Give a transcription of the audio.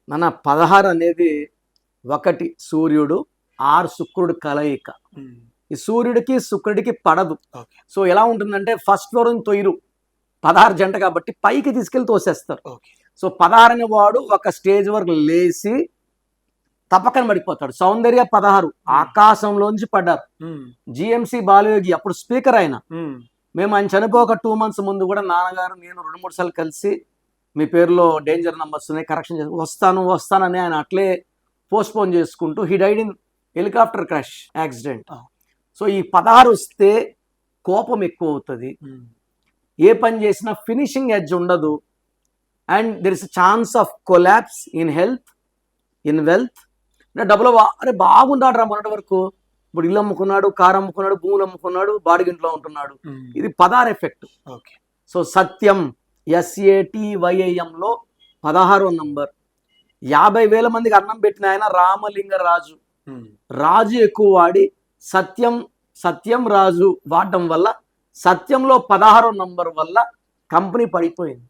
మన 16 అనేది ఒకటి సూర్యుడు 6 శుక్రుడు కలయిక. ఈ సూర్యుడికి శుక్రుడికి పడదు. సో ఎలా ఉంటుందంటే ఫస్ట్ ఫ్లోర్ నుంచి తొయ్యరు, 16 జంట కాబట్టి పైకి తీసుకెళ్ళి తోసేస్తారు. సో 16 అనే వాడు ఒక స్టేజ్ వరకు లేచి తప్పకని పడిపోతాడు. సౌందర్య 16 ఆకాశంలోంచి పడ్డారు. జిఎంసి బాలయోగి అప్పుడు స్పీకర్ ఆయన. మేము ఆయన చనిపోక 2 months ముందు కూడా నాన్నగారు నేను 2-3 సార్లు కలిసి మీ పేరులో డేంజర్ నంబర్స్ ఉన్నాయి కరెక్షన్ చేసి వస్తానని ఆయన అట్లే పోస్ట్పోన్ చేసుకుంటూ he died in helicopter crash accident. So ఈ 16 వస్తే కోపం ఎక్కువ అవుతుంది, ఏ పని చేసినా ఫినిషింగ్ ఎడ్జ్ ఉండదు, and there is chance of collapse in health, in wealth. అంటే డబ్బులు అరే బాగున్నాడు రా మొన్నటి వరకు, ఇప్పుడు ఇల్లు అమ్ముకున్నాడు, కారు అమ్ముకున్నాడు, భూములు అమ్ముకున్నాడు, బాడిగింట్లో ఉంటున్నాడు. ఇది 16 ఎఫెక్ట్. సో సత్యం SATYIMలో 16వ నంబర్. 50,000 మందికి అన్నం పెట్టిన ఆయన రామలింగరాజు. రాజు ఎక్కువ వాడి సత్యం రాజు వాడడం వల్ల సత్యంలో 16వ నంబర్ వల్ల కంపెనీ పడిపోయింది.